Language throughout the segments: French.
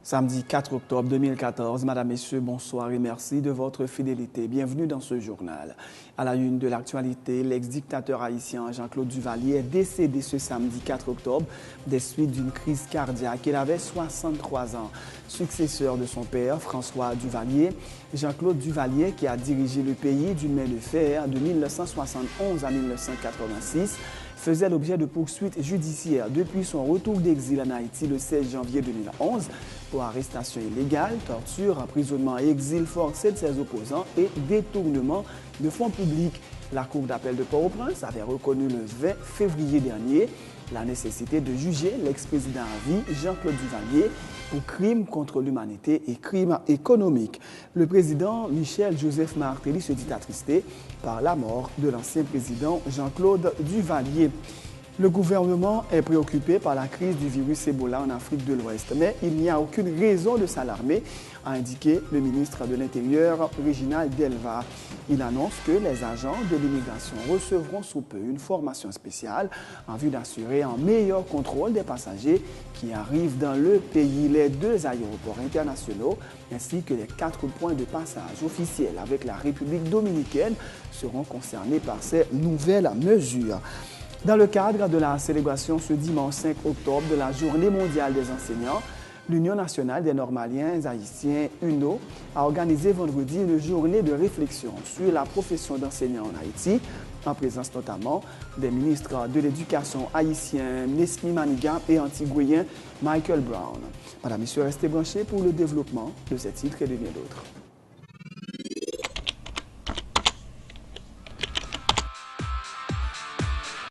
Samedi 4 octobre 2014, Madame, Messieurs, bonsoir et merci de votre fidélité. Bienvenue dans ce journal. À la une de l'actualité, l'ex-dictateur haïtien Jean-Claude Duvalier est décédé ce samedi 4 octobre des suites d'une crise cardiaque. Il avait 63 ans. Successeur de son père, François Duvalier, Jean-Claude Duvalier, qui a dirigé le pays d'une main de fer de 1971 à 1986, faisait l'objet de poursuites judiciaires depuis son retour d'exil en Haïti le 16 janvier 2011 pour arrestation illégale, torture, emprisonnement et exil forcé de ses opposants et détournement de fonds publics. La Cour d'appel de Port-au-Prince avait reconnu le 20 février dernier la nécessité de juger l'ex-président à vie Jean-Claude Duvalier pour crimes contre l'humanité et crimes économiques. Le président Michel Joseph Martelly se dit attristé par la mort de l'ancien président Jean-Claude Duvalier. Le gouvernement est préoccupé par la crise du virus Ebola en Afrique de l'Ouest, mais il n'y a aucune raison de s'alarmer, a indiqué le ministre de l'Intérieur, Réginald Delva. Il annonce que les agents de l'immigration recevront sous peu une formation spéciale en vue d'assurer un meilleur contrôle des passagers qui arrivent dans le pays. Les 2 aéroports internationaux ainsi que les 4 points de passage officiels avec la République dominicaine seront concernés par ces nouvelles mesures. Dans le cadre de la célébration ce dimanche 5 octobre de la Journée mondiale des enseignants, l'Union nationale des normaliens haïtiens, UNO, a organisé vendredi une journée de réflexion sur la profession d'enseignant en Haïti, en présence notamment des ministres de l'Éducation haïtiens Nesmi Maniga et antiguayen Michael Brown. Madame, Messieurs, restez branchés pour le développement de ces titres et de bien d'autres.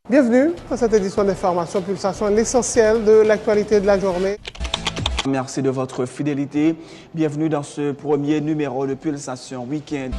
Bienvenue à cette édition d'Information Pulsation, l'essentiel de l'actualité de la journée. Merci de votre fidélité. Bienvenue dans ce premier numéro de Pulsation Week-end.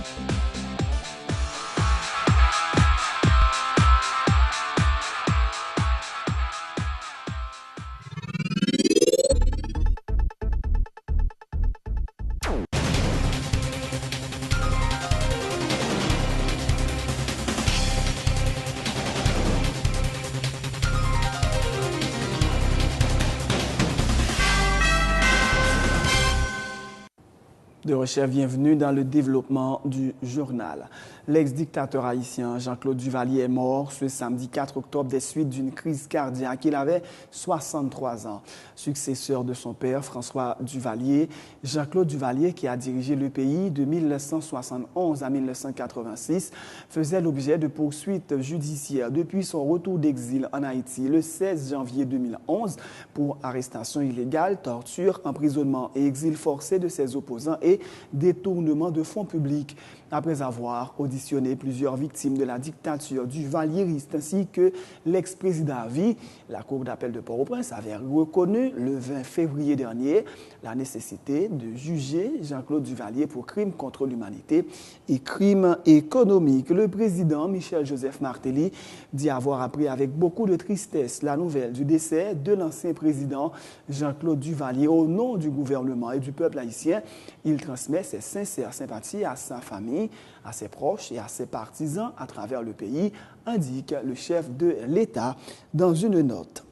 De recherche, bienvenue dans le développement du journal. L'ex-dictateur haïtien Jean-Claude Duvalier est mort ce samedi 4 octobre des suites d'une crise cardiaque. Il avait 63 ans. Successeur de son père, François Duvalier, Jean-Claude Duvalier, qui a dirigé le pays de 1971 à 1986, faisait l'objet de poursuites judiciaires depuis son retour d'exil en Haïti le 16 janvier 2011 pour arrestation illégale, torture, emprisonnement et exil forcé de ses opposants et détournement de fonds publics. Après avoir auditionné plusieurs victimes de la dictature duvalieriste ainsi que l'ex-président à vie, la Cour d'appel de Port-au-Prince avait reconnu le 20 février dernier la nécessité de juger Jean-Claude Duvalier pour crimes contre l'humanité et crimes économiques. Le président Michel Joseph Martelly dit avoir appris avec beaucoup de tristesse la nouvelle du décès de l'ancien président Jean-Claude Duvalier. Au nom du gouvernement et du peuple haïtien, il transmet ses sincères sympathies à sa famille, à ses proches et à ses partisans à travers le pays, indique le chef de l'État dans une note.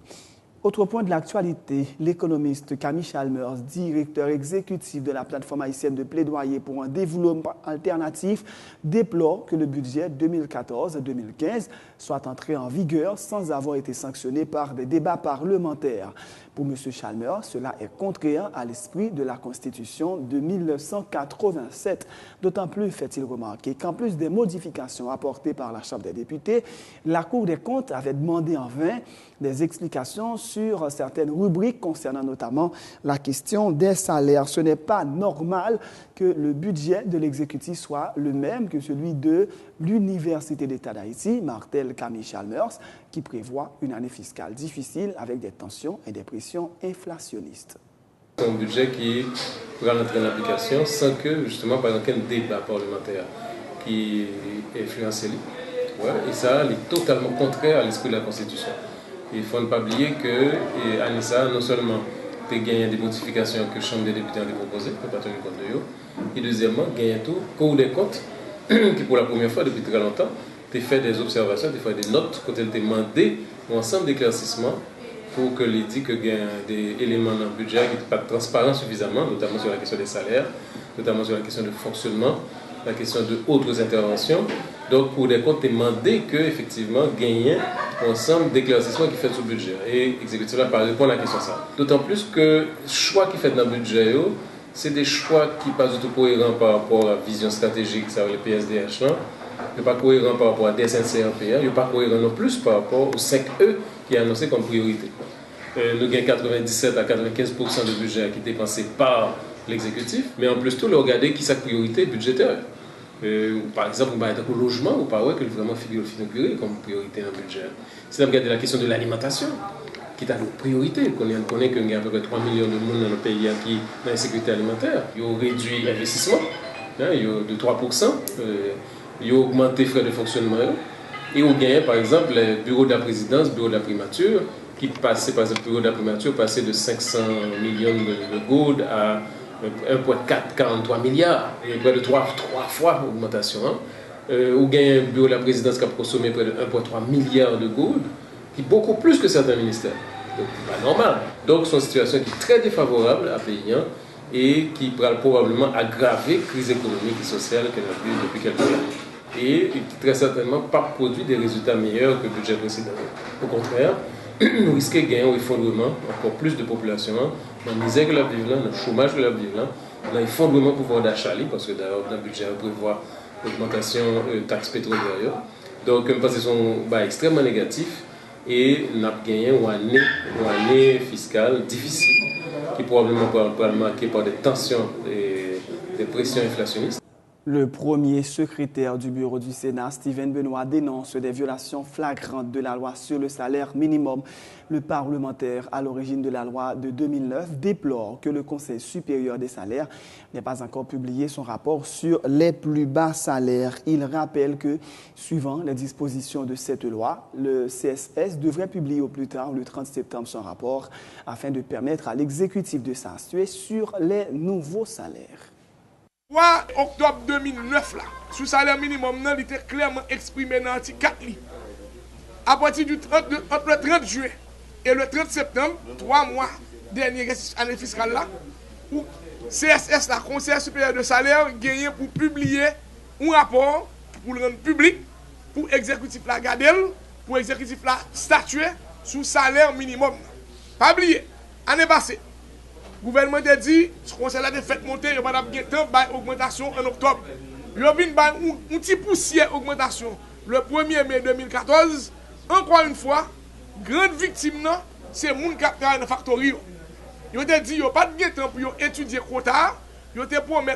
Autre point de l'actualité, l'économiste Camille Chalmers, directeur exécutif de la plateforme haïtienne de plaidoyer pour un développement alternatif, déplore que le budget 2014-2015 soit entré en vigueur sans avoir été sanctionné par des débats parlementaires. Pour M. Chalmers, cela est contraire à l'esprit de la Constitution de 1987. D'autant plus fait-il remarquer qu'en plus des modifications apportées par la Chambre des députés, la Cour des comptes avait demandé en vain des explications sur certaines rubriques concernant notamment la question des salaires. Ce n'est pas normal que le budget de l'exécutif soit le même que celui de l'Université d'État d'Haïti, martèle Camille Chalmers, qui prévoit une année fiscale difficile avec des tensions et des pressions inflationnistes. C'est un budget qui pourra entrer en application sans que, justement, par exemple, un débat parlementaire qui influence lui. Ouais, et ça, il est totalement contraire à l'esprit de la Constitution. Il ne faut ne pas oublier que Anissa, non seulement tu gagné des modifications que la Chambre des députés a proposées, pour ne pas tenir compte de eux, et deuxièmement, gagné tout, Cour des comptes, qui pour la première fois depuis très longtemps, tu fait des observations, tu fait des notes, quand tu as demandé un ensemble d'éclaircissements pour que les dit que il y a des éléments dans le budget qui ne sont pas transparents suffisamment, notamment sur la question des salaires, notamment sur la question du fonctionnement, la question de autres interventions. Donc, pour des comptes, demander que effectivement gagner ensemble d'éclaircissements qui fait sur le budget. Et l'exécutif là pas répondre à la question ça. D'autant plus que les choix qui fait dans le budget, c'est des choix qui ne sont pas du tout cohérents par rapport à la vision stratégique, ça le PSDH là. Il n'est pas cohérent par rapport à DSNCRPA, il n'est pas cohérent non plus par rapport au 5E qui est annoncé comme priorité. Nous avons 97 à 95% de budget qui est dépensé par l'exécutif, mais en plus tout, le regarder qui sa priorité budgétaire. Par exemple, on va être au logement, ou pas ouais, que vraiment figuré comme priorité dans le budget. Si on regarde la question de l'alimentation, qui est une priorité, on connaît qu'il y a à peu près 3 millions de monde dans le pays qui dans la sécurité alimentaire. Ils ont réduit l'investissement de 3%, ils ont augmenté les frais de fonctionnement, et ils ont gagné par exemple le bureau de la présidence, le bureau de la primature, qui passait par exemple le bureau de la primature, passait de 500 millions de gourdes à 1,43 milliards, et près de 3 fois l'augmentation. Ou gagne un bureau de la présidence qui a consommé près de 1,3 milliard de gourdes, qui est beaucoup plus que certains ministères. Donc, c'est pas normal. Donc, c'est une situation qui est très défavorable à pays et qui pourra probablement aggraver la crise économique et sociale qu'elle a vue depuis quelques années. Et qui très certainement pas produit des résultats meilleurs que le budget précédent. Au contraire, nous risquons de gagner un effondrement, encore plus de population, dans la misère que la vivent là, dans le chômage que la vivent là, dans l'effondrement du pouvoir d'achat, parce que d'ailleurs, dans le budget, on prévoit l'augmentation de taxes pétrolières. Donc, je pense que c'est extrêmement négatif et nous avons gagné une année fiscale difficile qui probablement pourra être marquée par des tensions et des pressions inflationnistes. Le premier secrétaire du bureau du Sénat, Steven Benoît, dénonce des violations flagrantes de la loi sur le salaire minimum. Le parlementaire à l'origine de la loi de 2009 déplore que le Conseil supérieur des salaires n'ait pas encore publié son rapport sur les plus bas salaires. Il rappelle que, suivant les dispositions de cette loi, le CSS devrait publier au plus tard le 30 septembre son rapport afin de permettre à l'exécutif de s'instruire sur les nouveaux salaires. 3 octobre 2009, là, sous salaire minimum, il était clairement exprimé dans l'article 4. À partir du entre le 30 juillet et le 30 septembre, 3 mois dernier année fiscale là, où CSS, la Conseil supérieur de salaire, gagné pour publier un rapport pour le rendre public, pour l'exécutif la garder, pour l'exécutif la statuer sous salaire minimum. Pas oublier, année passée, le gouvernement a dit, ce conseil a fait monter, il n'y a pas de augmentation en octobre. Il y a une petite poussière d'augmentation le 1er mai 2014. Encore une fois, grande victime, c'est les gens qui travaillent dans la factory. Ils ont dit qu'il n'y a pas de temps pour étudier le quota. Ils ont promis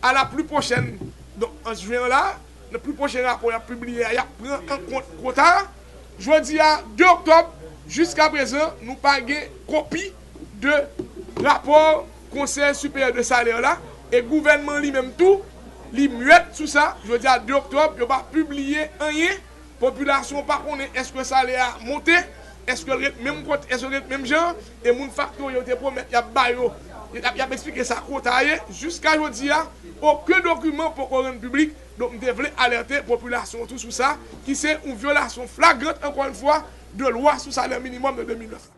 à la plus prochaine, donc en juin là, le plus prochain rapport a publié, il prend en compte le quota. Je dis à 2 octobre, jusqu'à présent, nous n'avons pas de copie de rapport Conseil supérieur de salaire là, et le gouvernement lui-même tout, lui muette sous ça. Je dis à 2 octobre, il n'a pas publié rien. La population pas connaît est-ce que le salaire a monté, est-ce que le même compte, est-ce que le même genre, et mon facteur, il a promis, il a expliqué ça jusqu'à aujourd'hui, aucun document pour qu'on rende public. Donc, nous devons alerter la population tout sur ça, qui c'est une violation flagrante, encore une fois, de loi sur salaire minimum de 2009.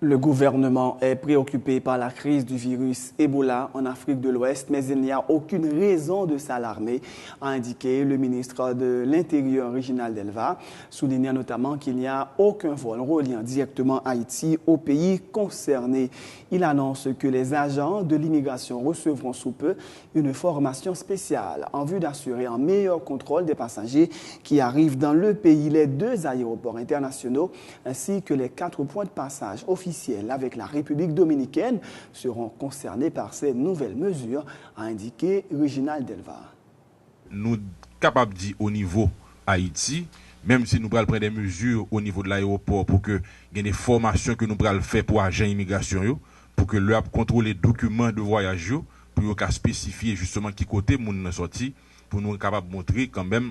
Le gouvernement est préoccupé par la crise du virus Ebola en Afrique de l'Ouest, mais il n'y a aucune raison de s'alarmer, a indiqué le ministre de l'Intérieur Reginald Delva, soulignant notamment qu'il n'y a aucun vol reliant directement Haïti au pays concerné. Il annonce que les agents de l'immigration recevront sous peu une formation spéciale en vue d'assurer un meilleur contrôle des passagers qui arrivent dans le pays. Les 2 aéroports internationaux ainsi que les 4 points de passage officiels avec la République dominicaine seront concernés par ces nouvelles mesures, a indiqué Reginald Delva. Nous sommes capables de dire au niveau Haïti, même si nous prenons des mesures au niveau de l'aéroport pour que il y ait des formations que nous prenons faire pour agents d'immigration, pour que leur contrôle les documents de voyage, pour qu'ils spécifier justement qui côté nous sorti, pour nous capables de montrer quand même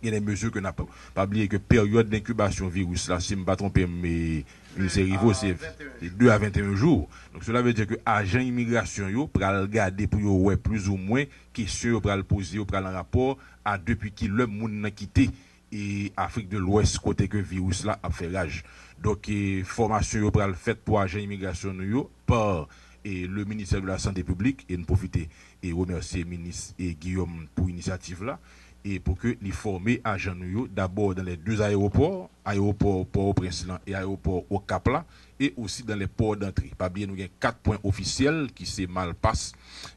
il y a des mesures que nous n'avons pas oublié que période d'incubation virus là, si je ne me pas trompé, mais c'est arrivé, c'est 2 à 21 jours. Donc cela veut dire que agent immigration yo pour regarder pour ouais plus ou moins question pour le poser pour un rapport à depuis qui le monde n'a quitté et Afrique de l'Ouest côté que virus là a fait rage. Donc, formation yo pral faite pour agent immigration yo par le ministère de la Santé publique et nous profiter et remercier le ministre Guillaume pour l'initiative là et pour que les former agents nous d'abord dans les deux aéroports, aéroport Port-au-Prince et aéroport au Cap là et aussi dans les ports d'entrée. Pas bien nous avons 4 points officiels qui c'est Malpasse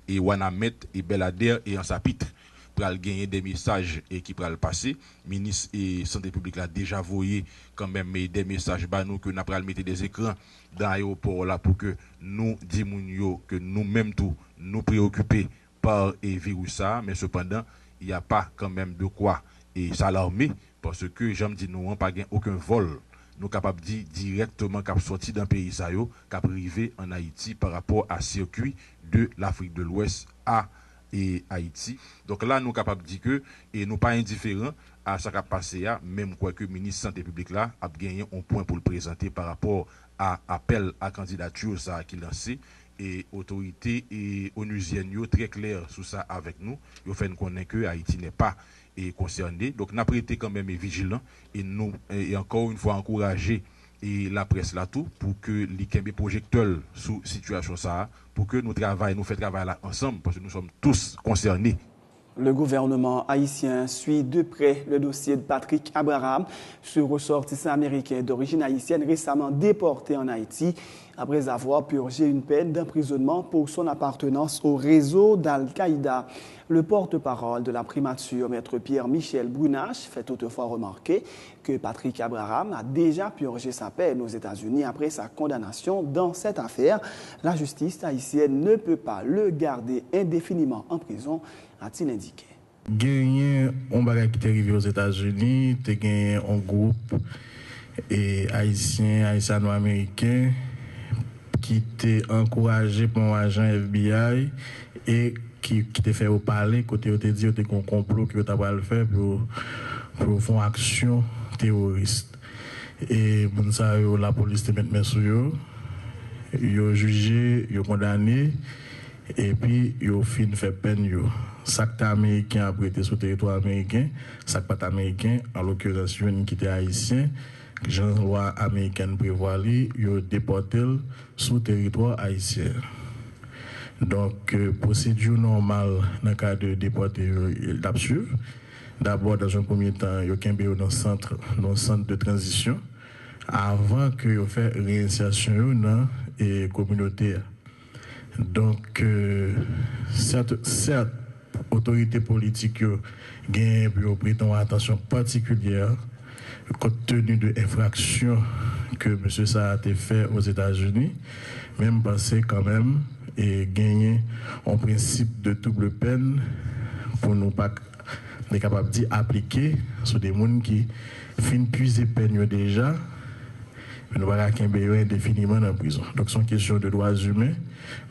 et Wanamet et Belader et en Sapitre pour gagner des messages et qui pourra le passer. Ministre et Santé publique a déjà voyé quand même des messages bah nous que nous pourra mettre des écrans dans l'aéroport là pour que nous disons que nous-mêmes tout nous préoccuper par le virus ça, mais cependant il n'y a pas quand même de quoi et s'alarmer parce que j'aime dire nous n'avons pas aucun vol nous capables de dire directement qu'à sortir d'un pays ça yo qu'à arriver en Haïti par rapport à circuit de l'Afrique de l'Ouest à et Haïti. Donc là, nous sommes capables de dire que et nous pas indifférents à ce qui a passé, même quoi que le ministre de la Santé publique là a gagné un point pour le présenter par rapport à appel à candidature ça qui lancé et autorité et onusienne très clair sur ça avec nous. Ils fait connaître que Haïti n'est pas concerné. Donc nous avons été quand même vigilants et nous et encore une fois encourager et la presse là tout pour que les projecteurs sous situation ça pour que nous fait travail là ensemble parce que nous sommes tous concernés. Le gouvernement haïtien suit de près le dossier de Patrick Abraham, ce ressortissant américain d'origine haïtienne récemment déporté en Haïti après avoir purgé une peine d'emprisonnement pour son appartenance au réseau d'Al-Qaïda. Le porte-parole de la primature, Maître Pierre-Michel Brunache, fait toutefois remarquer que Patrick Abraham a déjà purgé sa peine aux États-Unis après sa condamnation dans cette affaire. La justice haïtienne ne peut pas le garder indéfiniment en prison, a-t-il indiqué. Gagné un bagage qui est arrivé aux États-Unis, tu as gagné un groupe haïtiano-américain qui t'a encouragé pour un agent FBI et qui t'a fait parler, côté te dit que tu as un complot que tu as le faire pour faire une action terroriste. Et bon ça, la police te met sur eux, ils ont jugé, ils ont condamné, et puis ils ont fini de faire peine. Ça que américain a prêté sur le territoire américain, ça que pas américain, en l'occurrence, une qui était haïtien, que la loi américaine prévoit, ils ont déporté sur le territoire haïtien. Donc, procédure normale dans le cas de déporter d'absurde. D'abord, dans un premier temps, il y a un centre de transition avant que vous fassiez réinsertion dans la communauté. Donc, certes, autorités politiques gagnent pour prêter une attention particulière compte tenu de l'infraction que M. Saad a fait aux États-Unis, même penser quand même et gagner un principe de double peine pour nous pas être capables d'appliquer sur des gens qui finissent puiser peine déjà, mais nous ne pouvons pas indéfiniment dans la prison. Donc, c'est une question de droits humains,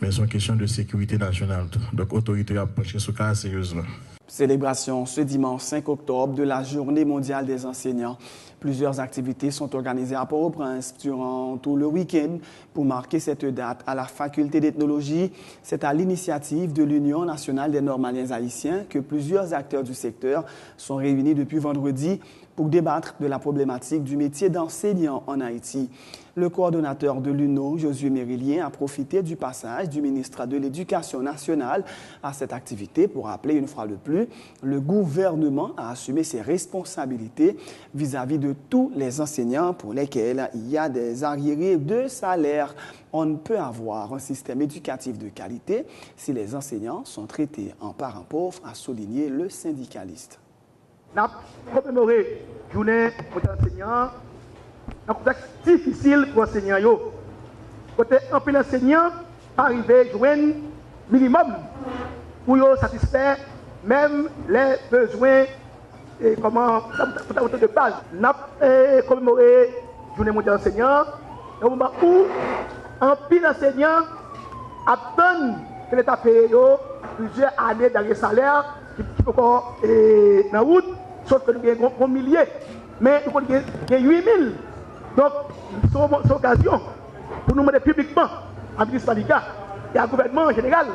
mais c'est une question de sécurité nationale. Donc, l'autorité a penché ce cas sérieusement. Célébration ce dimanche 5 octobre de la Journée mondiale des enseignants. Plusieurs activités sont organisées à Port-au-Prince durant tout le week-end pour marquer cette date à la faculté d'ethnologie. C'est à l'initiative de l'Union nationale des normaliens haïtiens que plusieurs acteurs du secteur sont réunis depuis vendredi pour débattre de la problématique du métier d'enseignant en Haïti. Le coordonnateur de l'UNO, Josué Mérilien, a profité du passage du ministre de l'Éducation nationale à cette activité pour rappeler une fois de plus le gouvernement a assumé ses responsabilités vis-à-vis de tous les enseignants pour lesquels il y a des arriérés de salaire. On ne peut avoir un système éducatif de qualité si les enseignants sont traités en parents pauvres, a souligné le syndicaliste. Nous avons commémoré la journée mondiale des enseignants. C'est un contexte difficile pour les enseignants. Côté un peu l'enseignant arriver à joindre minimum pour satisfaire même les besoins et comment de base. Nous avons commémoré la journée mondiale des enseignants au moment où un peu d'enseignants attendent que l'État paye plusieurs années d'arrêt salaire qui peut encore dans la route, sauf que nous avons un millier, mais nous avons 8 000. Donc, c'est l'occasion pour nous demander publiquement à ministre Malika et à gouvernement en général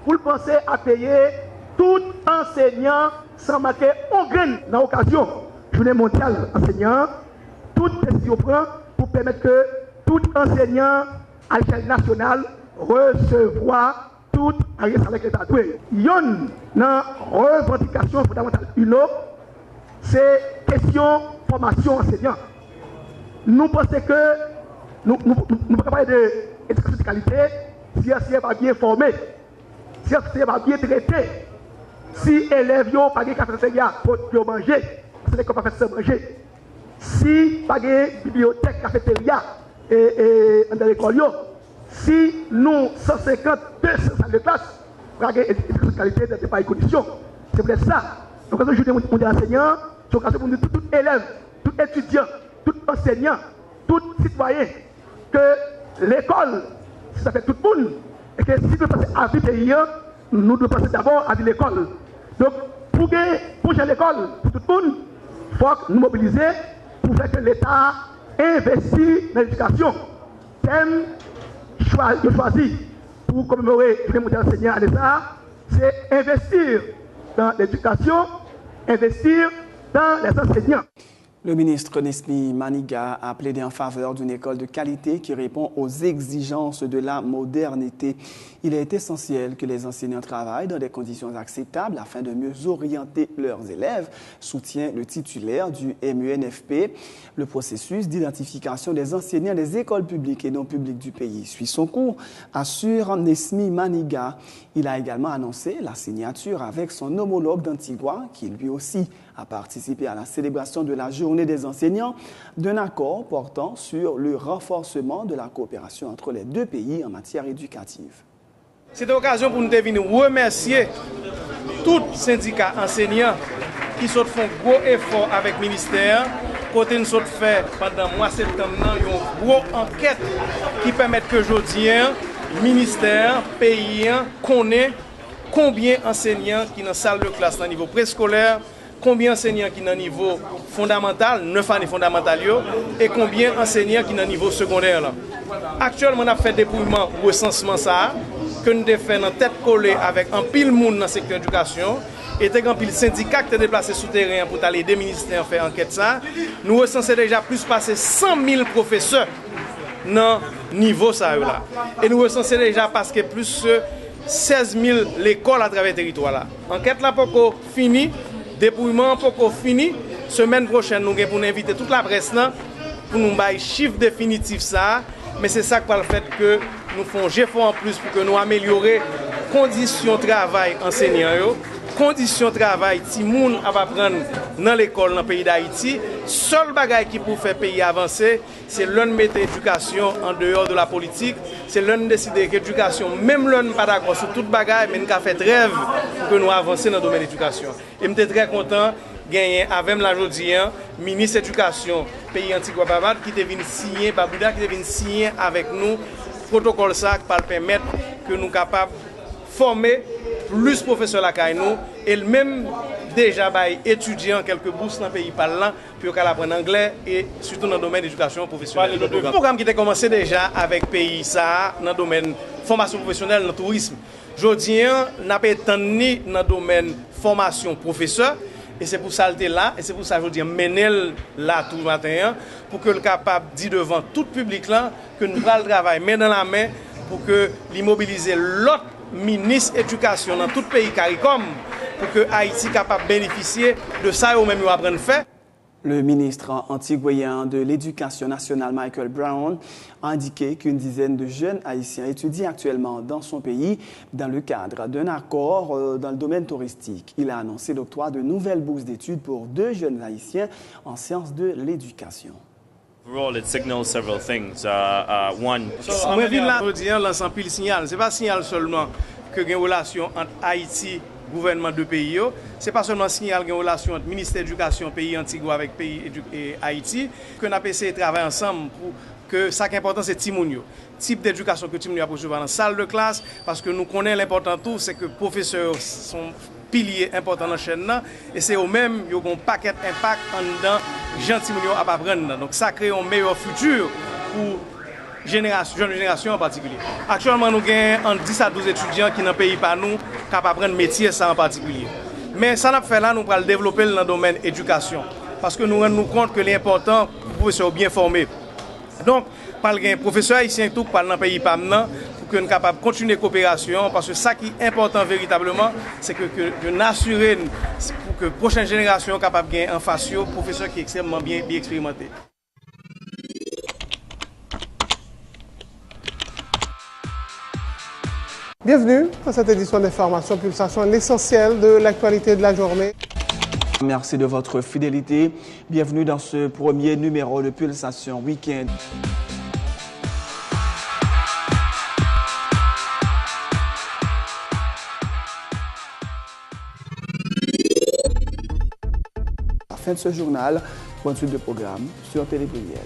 pour penser à payer tout enseignant sans marquer aucun grain dans l'occasion journée mondiale enseignant, toute décision prend pour permettre que tout enseignant à l'échelle nationale recevoir tout avec l'État. Il y a une revendication fondamentale. C'est question formation enseignant. Nous pensons que nous pouvons parler d'éducation de qualité si enseignant va bien formé, si enseignant va bien traité, si élèves n'ont pas de cafétéria pour manger, c'est qu'on va faire ça manger. Si pas de bibliothèque, cafétéria et dans l'école, si nous 150, 200 salles de classe, pour avoir une qualité de pas conditions. C'est peut-être ça. Donc, quand je dis enseignant, c'est occasion pour tout élève, tout étudiant, tout enseignant, tout citoyen, que l'école, ça fait tout le monde, et que si nous passons à vie pays, nous devons passer d'abord à l'école. Donc, pour gérer l'école, pour tout le monde, il faut nous mobiliser pour faire que l'État investisse dans l'éducation. Thème choisi pour commémorer le mondial enseignant à l'État, c'est investir dans l'éducation, investir dans les enseignants. Le ministre Nesmi Maniga a plaidé en faveur d'une école de qualité qui répond aux exigences de la modernité. Il est essentiel que les enseignants travaillent dans des conditions acceptables afin de mieux orienter leurs élèves, soutient le titulaire du MENFP. Le processus d'identification des enseignants des écoles publiques et non publiques du pays suit son cours, assure Nesmi Maniga. Il a également annoncé la signature avec son homologue d'Antigua, qui lui aussi a participé à la célébration de la Journée des enseignants, d'un accord portant sur le renforcement de la coopération entre les deux pays en matière éducative. C'est l'occasion pour nous de venir remercier tous les syndicats enseignants qui font gros effort avec le ministère. Côté nous fait pendant le mois de septembre une grosse enquête qui permet que aujourd'hui, le ministère, pays, connaît combien d'enseignants qui sont dans la salle de classe au niveau préscolaire, combien d'enseignants qui sont au niveau fondamental, 9 années fondamentales, et combien d'enseignants qui sont au niveau secondaire. Là. Actuellement, on a fait dépouillement ou recensement ça, que nous avons fait dans tête collée avec un pile monde dans le secteur de l'éducation, et un pile syndicat qui est déplacé sous terrain pour aller des ministères faire enquête ça. Nous recensons déjà plus passer 100 000 professeurs dans le niveau ça là. Et nous recensons déjà parce que plus 16 000 l'école à travers le territoire là. Enquête là pas fini. Dépouillement pour qu'on finisse. Semaine prochaine, nous allons inviter toute la presse là, pour nous donner chiffre définitif ça. Mais c'est ça qui va le fait que nous faisons effort en plus pour que nous améliorions les conditions de travail enseignants, conditions de travail si moun va prendre dans l'école dans le pays d'Haïti. Seul bagage qui peut faire pays avancer, c'est l'un mettre l'éducation en dehors de la politique. C'est l'un décider que l'éducation, même l'un pas d'accord sur toute bagage, mais nous avons fait rêve pour que nous avancions dans le domaine de l'éducation. Et je suis très content de gagner avec la Jodien, ministre de l'Éducation, pays Antigua-Barbuda, qui est venu signer, avec nous protocole ça qui va permettre que nous sommes capables de former plus de professeurs à nous et même déjà étudiants quelques bourses dans le pays parlant pour apprendre anglais et surtout dans le domaine de l'éducation professionnelle. Le programme qui a commencé déjà avec le pays ça dans le domaine de formation professionnelle dans le tourisme. Aujourd'hui, nous n'avons pas ni dans le domaine de formation professeur. Et c'est pour ça que là, et c'est pour ça que je dis mener là tout le matin, pour que le capable dit devant tout le public là que nous allons travailler main dans la main pour que l'immobiliser l'autre ministre de l'éducation dans tout le pays CARICOM pour que Haïti soit capable de bénéficier de ça au même nous apprendre faire. Le ministre antiguayen de l'Éducation nationale, Michael Brown, a indiqué qu'une dizaine de jeunes haïtiens étudient actuellement dans son pays dans le cadre d'un accord dans le domaine touristique. Il a annoncé l'octroi de nouvelles bourses d'études pour 2 jeunes haïtiens en sciences de l'éducation. Overall, it signals several things. One, moi, je viens là, lancer pile signal. Ce n'est pas signal seulement que il y a une relation entre Haïti, gouvernement de pays, ce n'est pas seulement signal qu'il y a une relation entre le ministère de l'Éducation, pays Antigua avec pays et Haïti, que nous avons essayé de travailler ensemble pour que ça qui est important, c'est Timounio. Type d'éducation que Timounio a recevoir dans la salle de classe, parce que nous connaissons l'important tout, c'est que les professeurs sont piliers importants dans la chaîne, et c'est eux-mêmes qui ont un paquet d'impact en dedans, Jean Timounio a pas apprendre. Donc ça crée un meilleur futur pour jeune génération en particulier. Actuellement, nous avons 10 à 12 étudiants qui dans le pays par nous, capables d'apprendre métier ça en particulier. Mais ça n'a fait là, nous allons le développer dans le domaine éducation. Parce que nous rendons compte que l'important pour les professeurs bien formés, Donc, par le professeur haïtien tout parle dans le pays PAM pour que nous capables de continuer la coopération parce que ça qui est important véritablement, c'est que nous assurer pour que la prochaine génération soit capable de gagner en face un professeur qui est extrêmement bien expérimenté. Bienvenue dans cette édition d'Information Pulsation, l'essentiel de l'actualité de la journée. Merci de votre fidélité. Bienvenue dans ce premier numéro de Pulsation Week-end. À la fin de ce journal, pour une suite de programme sur Télé Pluriel.